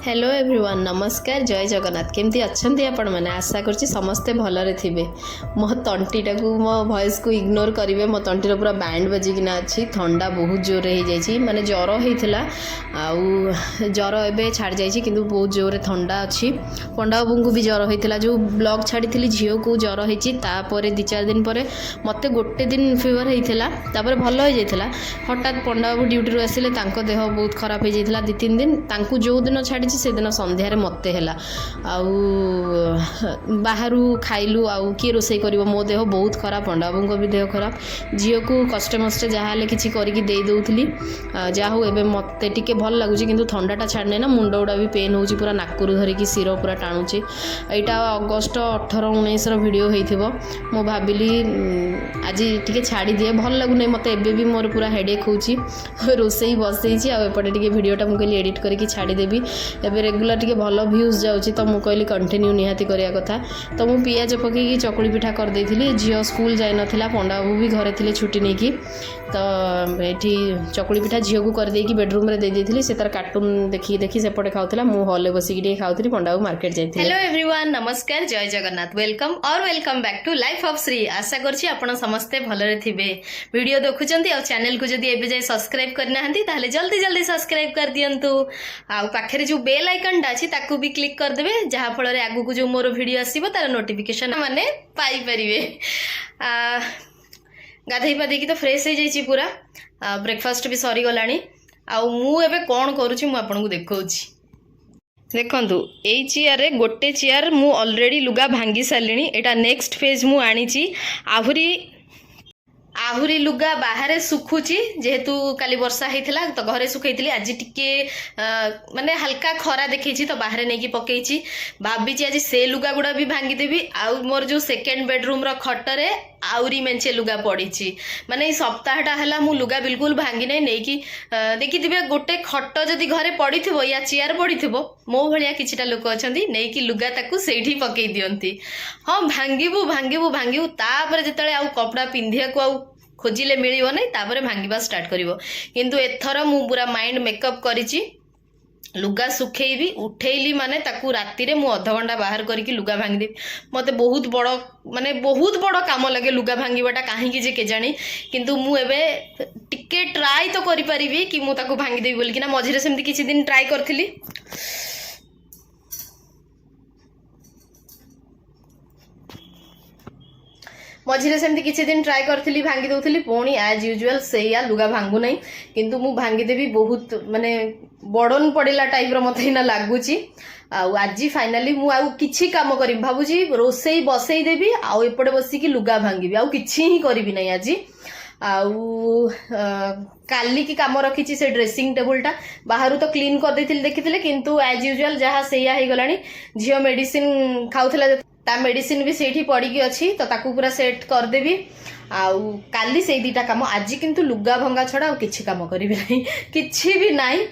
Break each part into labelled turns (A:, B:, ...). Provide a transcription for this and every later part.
A: Hello everyone नमस्कार जय जगन्नाथ केमती अच्छा आपण मैंने आशा कर समस्ते भलरे थे मो तंटीटा को मो वॉइस को इग्नोर करेंगे मो तंटीर पूरा बैंड बजिकिना अच्छी ठंडा बहुत जोर हो माने ज्वर होता आउ ज्वर एवं छाड़ जाइए कि बहुत जोर ठंडा अच्छी पंडा बाबू को भी ज्वर होता जो ब्लॉग छाड़ी झील को ज्वर होपर दि चार दिन पर मत गोटे दिन फीवर होता भल हो जाता हठात पंडा बाबू ड्यूटी आसिले देह बहुत खराब हो जाता दि तीन दिन जो दिन छाड़ी से दिन सन्धार मत है बाहर खाइलु आउ किए रोसे कर मो देह बहुत खराब पंडा बाबू भी देह खराब झील को कष्टे मस्टे जहाँ किसी करके देदे जहाँ हो एवं मत टे भल लगुच कि ठंडाटा छाड़ने ना मुंड गुड़ा भी पेन हो पूरा नाकरू धरिकी सिर पूरा टाणुचे यहाँ अगस्ट 18-19 भिड हो मु भाविली आज टे छाड़ी दिए भल लगुना मत एबे भी मोर पूरा हेडेक हो रोसे बसई आउपटे टे भिडटा मुझे एडिट करके छाड़देवी एबे रेगुलर टे भल भ्यूज जाऊँगी तो मुझे कहली कंटिन्यू निहाती करिया कथा तो मु पियाज पकईकी चकुली पिठा करदेली झील स्कूल जाए नाला पंडा बाबू भी घरे थे छुट्टी नहीं की तो ये चकुली पिठा झील को करदेकी बेडरूम रे दे देथिली से तार कार्टून देखी देखी सेपटे खाऊला मु हॉल बसिकी खाऊली पंडा बाबू मार्केट जाइए। हेलो एवरीवन नमस्कार जय जगन्नाथ वेलकम और welcome back to life of Shri आशा करछि आपण समस्ते भलरे थिबे वीडियो देखुचंती और चैनल को जदी एबे जाय सब्सक्राइब करना हंती ताहले जल्दी जल्दी सब्सक्राइब कर दियंतु आ पाखरे जो बेल आइकन टा अछि ताकू भी क्लिक कर देबे जहा फल रे आगु को जो मोर वीडियो आसीबो तार नोटिफिकेशन माने पाई परिबे। गाधई पाधे की तो फ्रेश हो जाइए पूरा ब्रेकफास्ट भी सरी गलानी आउ मु एबे कौन करूची मु आपन को देखौची देखंतु एई चेयर रे गोटे चेयर मु ऑलरेडी लुगा भांगी सारलिनी एटा नेक्स्ट फेज मु आनीची आहुरी लुगा बाहर सुखुची जेहेतु काली वर्षा होता तो घरे सुखई आज टिके माने हल्का खरा देखी तो बाहर नहीं पकई भाभी आज से लुगा गुड़ा भी भांगीदेवी आउ मोर जो सेकेंड बेडरूम रो खटरे आउरी मेंचे लुगा पड़ी माने सप्ताहटा है मु लुगा बिल्कुल भांगी नहीं कि देखिथे गोटे खट जदि घरे पड़ी या चेयर पड़ी मो भाया किछिटा लोक अच्छा नहीं कि लुगा ताकू सेठी पकई दियंती हाँ भांगीबू भांगीबू भांगीबू तापर जिते आउ कपड़ा पिंधिया को आउ खोजिले मिलिबो नहीं तापर भांगीबा स्टार्ट करिवो किंतु एथर मु पूरा माइंड मेकअप करिछि लुगा सुखेबी उठेली माने ताकू राति रे मु आधा घंटा बाहर करके लुगा भांगीदेवी मते बहुत बड़ काम लगे लुगा भांगीबाटा कहीं जे के जानी किंतु मु एबे टिके ट्राई तो करि परिबी कि मु ताकू भांगीदेवी बोली कि ना मझिरे सेमती किछि दिन ट्राई करथिली मझिरे सेमती किछि दिन ट्राई करथिली भांगी दउथिली पुणी एज यूजुअल सेया लुगा भांगु नहीं किंतु मु भांगीदेवी बहुत माने बड़न पड़ेला टाइप रो मते ना लागुची आज फाइनाली मु आउ किछि काम करी भाबुची रोसेई बसेई देबी आउ एपटे बसी कि लुगा भांगीबी आउ किछि ही करिबी नहीं आज आउ काली की काम रखी से ड्रेसिंग टेबुलटा बाहर तो क्लीन कर देथिले देखिथिले किंतु एज यूजुअल जहाँ सेया हो गलानी झियो मेडिसिन खाउथला ता मेडिसिन भी सेठी पड़ी अच्छी तो ताकू पूरा सेट करदेवी आउ काली से दीटा काम आज किंतु लुगा भंगा छड़ा किछि काम करी नहीं किछि भी नहीं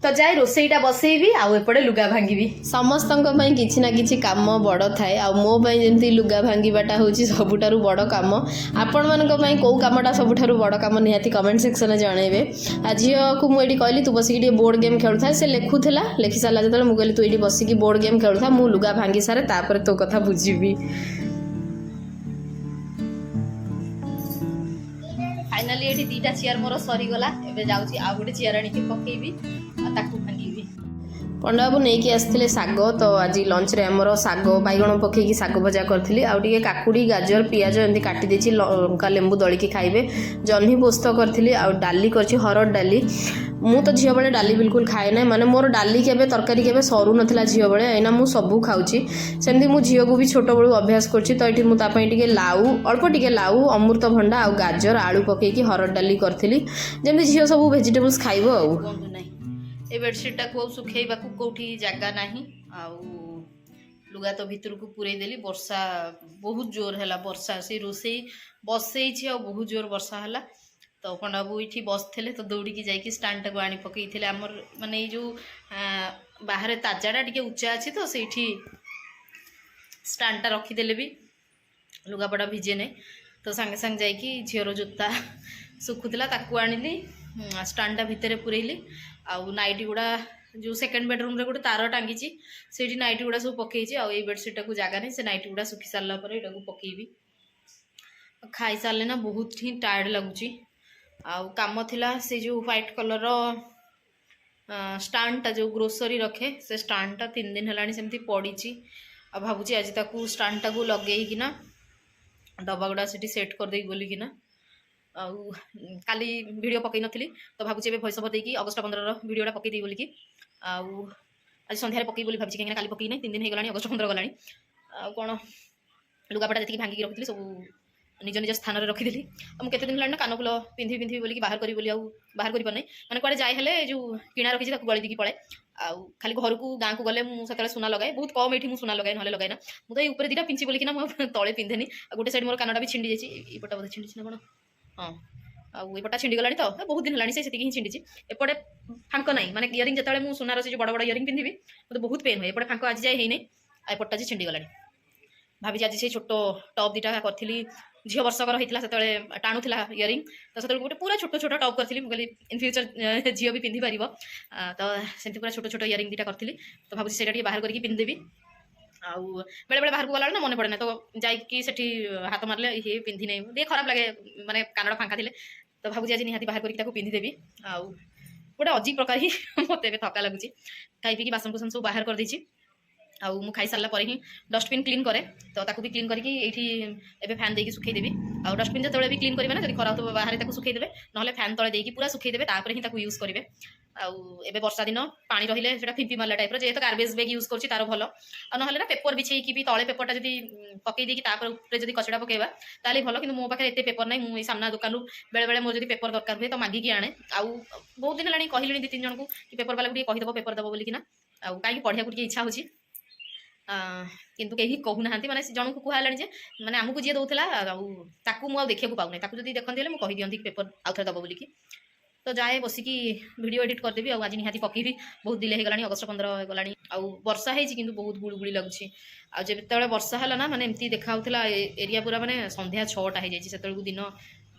A: तो जाए रोसेईटा बसेबी आउ एपटे लुगा भांगी समस्त किछि ना किछि काम बड़ थाए आ मो पई जेमती लुगा भांगीबाटा होची सबुठारु बड़ काम आपण मानक पई को कामटा सबुठारु बड़ काम निहाती कमेंट सेक्शन में जणेबे आ झियो को मु एडी कहली तू बसिकी बोर्ड गेम खेलुथा से लेखुथला लेखि साला जतले मु कहली तू एडी बसिकी बोर्ड गेम खेलुथा मु लुगा भांगी सारे तापर तो कथा बुझीबी। फाइनाली एठी दीटा चेयर मोर सरी गला एबे जाउची आ गोटे चेयर आनी के पकेबी ताकू भांगीबी। पंडा बाबू नहीं आसते साग तो आज लंच रे आमर साग बैगण पकईकी साग भजा करी आउे काकुड़ी गाजर पियाज एमती काटी देछि लंका लेंबू दलिकी खाइबे जह्नी पोस्त करी डाली कर हरड़ डाली मु तो झील बेले डाली बिल्कुल खाए ना माने मोर डाली केबे तरकारी केबे सरू नथिला झील बेले एना मु सबू खाउची सेमती मु झील को भी छोट बड़ू अभ्यास करछि तो एठी मु तापई टिके लाउ अल्प टिके लाउ अमृतभंडा आ गाजर आलू पकईकी हरड़ डाली करथिली जेमती झील सब वेजिटेबल्स खाइबो आ ए बेडसीटा को सुखेबा को कोठी जगह नहीं आउ लुगा तो भीतर को पूरे देली वर्षा बहुत जोर है वर्षा से रोसई बसई आ बहुत जोर वर्षा है तो पंडा बाबू ये बसते तो दौड़ी जाकि स्टाण्डटा को आनी पकई आमर माने जो बाहर ताजाटा टे उच्चा अच्छी तो से स्टाण्डटा रखीदे भी लुगापटा भिजे नहीं तो सांगे सांगे जाकि झीर जोता सुखुला ताकू आनिली स्टाण्डटा भितर पुरेली आउ नाइटी गुड़ा जो सेकेंड बेडरूम रे गोटे तार टांगी से नाइट गुड़ा सब पकई आई बेडसीटा को जगह नहीं से नाइट गुड़ा सुखी सारा पर यहाँ पकईबी खाई सारे ना बहुत ही टायर्ड लगुच आउ काम थिला से जो व्हाइट कलर स्टांडटा जो ग्रोसरी रखे से स्टांडटा 3 दिन है सेमती पड़ी आ भावुची आज ताकू स्टांडटा को लगेकिना डब्बा गुड़ा से सेट करदे बोलिकिना आउ काली वीडियो पकई नथली तो भावुची ए भॉइस ओवर देकी अगस्ट 15 वीडियोटा पकई दी बोलिकी आउ आज संध्यारे पकई बोली भावुची कहीं काली पकई नहीं 3 दिन हो गलानी अगस्ट 15 गलानी आ कौन लुगापटा जी भांगिक रखी सब निज निज स्थान में रखीदी मुझे दिन है कानफुल पिंधि पिंधि बोलिकी बाहर करी बोली बाहर कर पारे मैंने कड़े जाए हेले जो किणा रखी गली दी पड़े आउ खाली घर को गाँ को गले मुझे सुना लगाए बहुत कम ये सुना लगाए ना लगाए ना मुझे ऊपर दीटा पिंची बोलिकी मुझे तले पिंधेनी गोटे साइड मोर कानटा भी छिंडी जाइए पटा बोधे छिंडी ना कौन हाँ आउ एपटा छिंडी गलानी तो बहुत दिन है से ही छिंडी एपटे फांक ना माने इयरिंग जो मुझे सुनार से बड़ बड़ इयरिंग पिंधि मतलब बहुत पेन हुए एपटे फांक आज जाए ही नहीं एपटा छिंडी गलानी भाभी आज से छोट टप दीटा करी झील वर्षकर होता से टाणुला इयरिंग तो से गोटे पूरा छोट छोट टप करी मुझे इन फ्यूचर झील भी पिंधि पार तो सेमती पूरा छोट छोट इयरिंग दीटा करी तो भावी से बाहर करके पिंधिदेवी आउ बेले बेले बाहर को गला ना मन पड़े ना तो जाकि हाथ मारे ये पिंधि नहीं दिए खराब लगे माने कानड़ा फांका थे तो भावी आज निहाती बाहर करके पिंधिदेवी आउ गोटे अजीब प्रकार ही मत थका लगुच खाई पी बासन कुसन सब बाहर कर देछि आउ मु खाई सारा पर ही डस्टबिन क्लीन करे तो ताकू भी क्लीन करके ये फैन देकी सुखई देवी आउ डस्टबिन जो भी क्लीन करेंगे ना जब खरा हो बाहर सुखई देवे ना फैन तले देकी पूरा सुखई देवे तापर ही ताकू यूज करेंगे आउ एबे वर्षा दिन पानी रहिले सेटा फिंपी मारला टाइप जेहेतु गार्बेज बैग यूज करछि तार भलो आ नहले ना पेपर बिछेई भी तले पेपरटा जदी पकई देकी तापर ऊपर जदी कचड़ा पकेबा ताले भलो किंतु मो पाखे एते पेपर नै मु सामना दुकान बेले बेले मोर जदी पेपर दरकार हुए तो मागी की आणे आउ बहुत दिन लानी कहलिनी 2-3 जन को कि पेपर वाला को कहि दबो पेपर दबो बोली कि ना आउ काई पढिया को इच्छा होछि किंतु कहीं कहूना माने जन को कहलानी माने आमको जी दौला मुझे देखा पाऊना ताकू जब देखते मुझे कही दिखती पेपर आउ थे दब बोलिकी तो जाए बसिकी वीडियो एडिट करदेवी आज निहाती पकेबी बहुत डिले होगा अगस्ट 15 गला आउ वर्षा है कि बहुत गुड़गुड़ी लगुच आते वर्षा है ना माने एमती देखा एरिया पूरा माने संध्या 6टा हो जाए दिन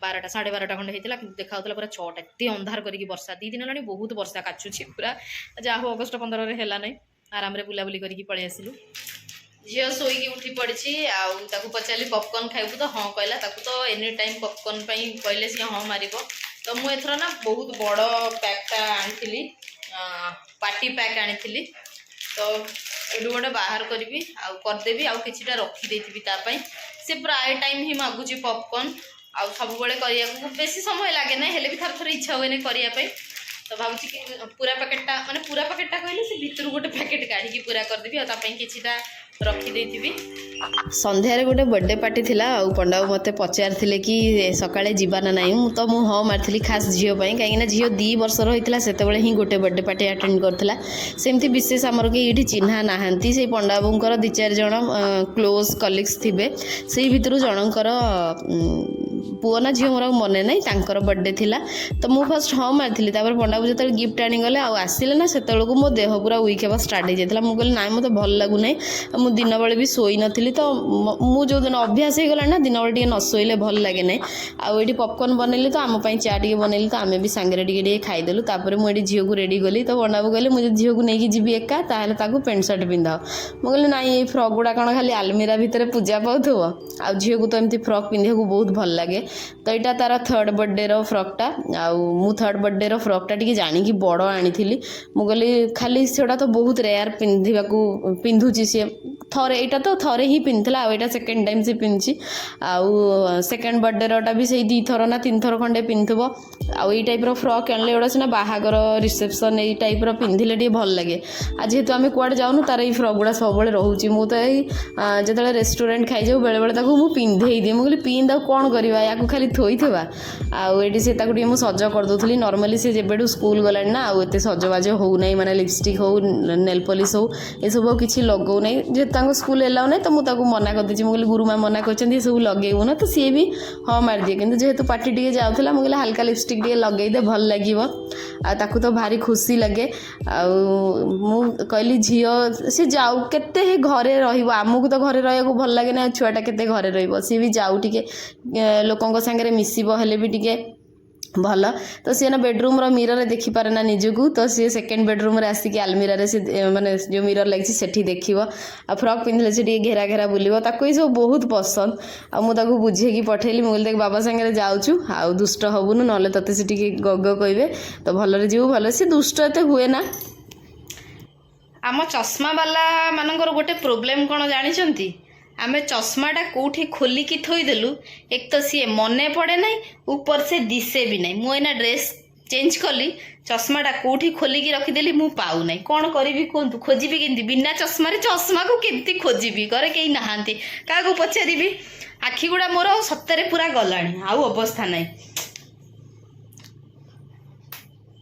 A: 12टा 12:30 खंडे होता कि देखा पूरा 6टा एत अंधार करके वर्षा 2 दिन है बहुत वर्षा काचुची पूरा जहाँ हो अगस्ट 15 है ना आराम रे बुलाबुली करके पलि आसिलु झील शोईकी उठी पड़ी आउ पचारि पॉपकॉर्न खाइबु तो हाँ कहला तो एनी टाइम पॉपकॉर्न कहले सी हाँ मार तो मुझे एथर ना बहुत बड़ पैकटा आनी पार्टी पैक आनी तो ये गोटे बाहर करी करदेवी आउ किछिटा रखीदे से प्राय टाइम ही मागुची पॉपकॉर्न आउ सब बेले बेसी समय लगे ना हेले भी थर थर इच्छा हुए करने तो भावुची कि पूरा पैकेटा माने पूरा पैकेटा कहले से भितर गोटे पैकेट काढ़ी पूरा करदेवी आपाई किछिटा रखीदे संध्यारे गोटे बर्थडे पार्टी थिला आउ पंडा मते पचार कि सकाळे जीवा ना नहीं तो मु हाँ मारती खास झील कहीं झील 2 वर्षर होता से ही गोटे बर्थडे पार्टी अटेंड करथिला सेमती विशेष आमर के ये चिन्हा नाहांती से पंडा बाबूंकर 2-4 जन क्लोज कलिग्स थिबे से भितर जनकर पुओ ना झील मोर मने नहीं तांकर बर्थडे थिला तो मु फर्स्ट हाँ मारती पंडा बाबू जो गिफ्ट आनीगले आसिले ना से मो देह पूरा वीक होगा स्टार्ट हो जाता मुझे कहली ना मत भल लगुना मु दिन बेले भी शोई नी तो मु जो दिन अभ्यास हो गला ना दिन बेले न शोले भल लगे ना आउे पॉपकॉर्न बनैली तो आम चा टे बनैली तो आम भी सांगे टे खाईदेलु मुझे झील को रेडी गली तो पंडा बाबू कहले मुझे झील को लेकिन जी एका पेंट सर्ट पिंधाओ मुझे कहली ना ये फ्रक गुड़ा कौन खाली आलमीरा भितर पूजा पाथो आ झील को तो एमती फ्रक पिंधा बहुत भल लगे तो यहाँ तार 3rd बर्थडे फ्रकटा आउ 3rd बर्थडे फ्रकटा टी जाणी बड़ आनी मुझे खाली से तो बहुत रेयर पिंधुची सी थरे यहाँ तो थरे ही पिंधला आईटा सेकेंड टाइम से पिंधि आउ सेकेंड बर्थडे भी से 2 थर ना 3 थर खंडे पिंधुब आउ ये टाइप फ्रक आनले एटा सीना बाहागर रिसेप्शन ये टाइप पिंधिले टे भल लगे आ जेहेतु आम कुआडे जाऊनु तार ये फ्रक गुड़ा सब रोचे मुझे जो रेस्टोरेंट खाई जाऊ बेले बेले मुझे पिंधे दिए मुझे पिंध कौन करवा या खाली थोई आईटी से सज करदे नॉर्मली से जब स्कूल गला ना आते सजबाज होना माने लिपस्टिक हो नेल पॉलिश हो ये सब किसी लगौ ना जेहतु स्कूल एलाउ ना तो मुझे मना कर दीजिए मुझे गुरुमा मना कर सब लगेबू ना तो सी भी हाँ मार दिए कि जेहेतु पार्टी टे जाऊला मुझे हल्का लिपस्टिक टे लगेदे भल लगे ताकू तो भारी खुशी लगे कहली झील सी जाऊ के घरे रमको तो घरे रहा भल लगे ना छुआटा के घरे री भी जाऊ टे लोकों सांगे मिसब हेले भी टे भल तो सी ना बेडरूम मिरर देखी पारे ना निजकू तो सी सेकेंड बेडरूम आसिक आलमीरा से माने जो मिरर लगी सेठी देखिबो आ फ्रॉक पिंधले से घेरा घेरा बुलिबो ताको ये सब बहुत पसंद आ मु ताको बुझेकी पठेली मु देख बाबा संगे जाऊछु आ दुष्ट हबुनु नले तते से टिके गग कहबे तो भलरे जीव भल से दुष्ट एते हुए ना। आम चश्मा वाला मानकर गोटे प्रोब्लेम कौन जानी आमे चश्माटा कौटी खोलिकी थोईदेलु एक तो सी मने पड़े ना ऊपर से दिशे भी ना मुना ड्रेस चेंज कली चश्माटा कौटी खोलिकी रखीदेली मु पाऊ ना कौन करी कहतु खोजी केमती बिना चश्मा चश्मा को केमती खोजी घरे कहीं नहांती क्या पचारि आखि गुड़ा मोर सतरे पूरा गला आउ अवस्था ना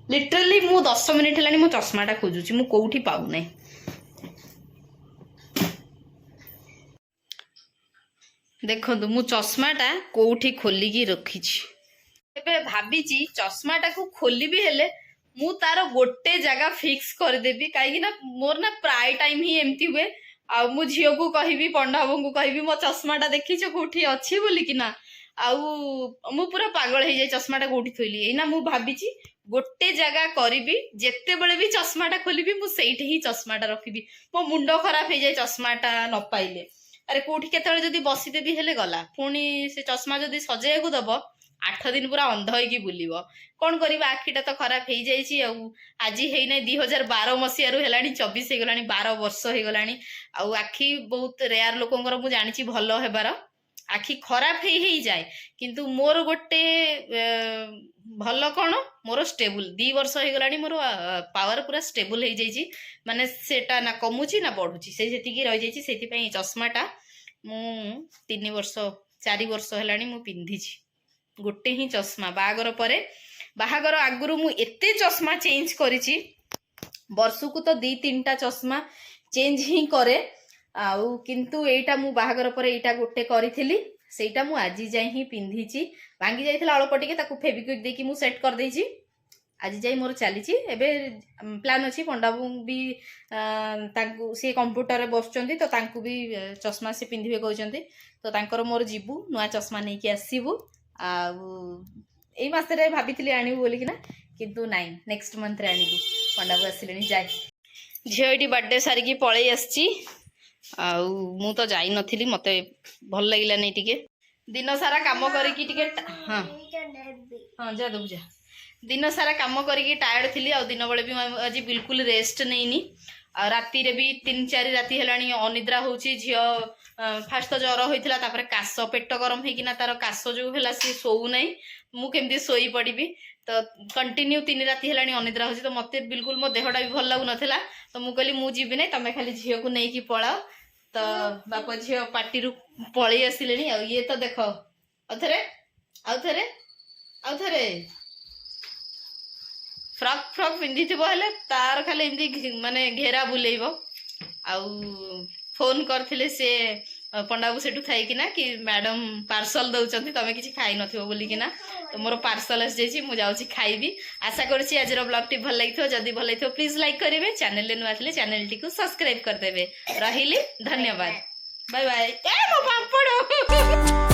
A: लिटरली मु 10 मिनिट है मो चश्माटा खोजुची मु कौटी पाऊ ना। देखो मु चश्माटा कौटी खोलिकी रखी भावी चश्माटा को खोली भी हेले मु तार गोटे जगह फिक्स करदेवी कहीं मोर ना प्राय टाइम ही एमती हुए आ मु झील को कहि पंडा बाबू को कहि मो चश्माटा देखी कौटी अच्छी बोलिकिना आउ पूरा पागल हो जाए चश्माटा कौटी थोली एना मु भावी गोटे जगह करी जिते बड़े भी चश्माटा खोलि मुझे ही चश्माटा रखी मो मुंड खराब हो जाए चश्माटा न पाइले अरे कौटी केतले जदि बसीदेवी हेले गला पुणी से चश्मा जदि सजेया दब 8 दिन पूरा अंध होगी बुल कौन कर आखिटा तो खराब हो जाइए आज है 2012 मसीह है 24 हो गला 12 वर्ष हो गला आखि बहुत रेयर लोकंर मुझे जानी भल होबार आखि खराब ही जाए किंतु मोर गोटे भल कौन मोर स्टेबल 2 वर्ष हो गला मोर पावर पूरा स्टेबल हो जाइए माने सेटा ना कमुची ना बढ़ुची से रही जाइए चश्माटा मु 3 वर्ष 4 वर्ष है मु पिंधि गोटे ही चश्मा बाहागर परे बाहागर आगुरु मु एते चश्मा चेंज करिछि वर्षकु तो 2-3टा चश्मा चेंज ही करे आउ किंतु एटा मु बाहागर परे एटा गोटे करिथिली सेटा मु आज जाई ही पिंधिछि भांगी जाइथिला अल्प टिके ताकू फेविक्विक देकी मु सेट कर देछि आज जाई मोर चलीछि एबे प्लान अछि पंडाबू भी ताकू से कंप्यूटर रे बसचंती तो तांकू भी चश्मा से पिंधिबे कहउचंती तो तांकर मोर जीबू नुआ चश्मा नै कि आसीबू आ एई मास रे भाबिथिली आनिबू बोली कि ना किंतु नाइ नेक्स्ट मंथ रे आनिबू पंडाबू आसिलेनी जाय झियो एटी बर्थडे सारी की पळै आछी आउ मु तो जाई नथिली मते भल लागिला नै टिके दिन सारा काम करिकी टिके हां हां जा दउ जा दिन सारा काम करिकी टायर्ड थिली आ दिन बेले भी आज बिल्कुल रेस्ट नैनी आ राति रे भी 3-4 राति हेलानी अनिद्रा होची झियो फास्ट तो ज्वर होइतिला तापर काश पेट गरम हेकिना तार काश जो होला से सोउ नै मु केमती सोई पड़िबी तो कंटिन्यू 3 राति हेलानी अनिद्रा होची तो मते बिल्कुल मो देहटा भी भल लागु नथिला तो मु कहली मु जीबी नै तमे खाली झियो को नै की पळाओ तो बाप झियो पार्टी रु पळै आसिलेनी आ ये तो देखो अथरे फ्रॉक फ्रॉक पिंधि हेले तार खाली एमती माने घेरा बुलेब आउ फोन करथिले से पंडाबू सेठू थाइकिना कि मैडम पार्सल दउचंती तमे किछि खाइ नथिबो बोलिकिना तो मोर पार्सल आस जाइछि मु जाउछि खाइबी आशा करछि आज रो ब्लॉग टी भल लागिथो जदी भल लागिथो प्लीज लाइक करिवे चैनल ले नुआ थिले चैनल टी को सब्सक्राइब कर देबे रहिली धन्यवाद बाय बाय ए मो पापड़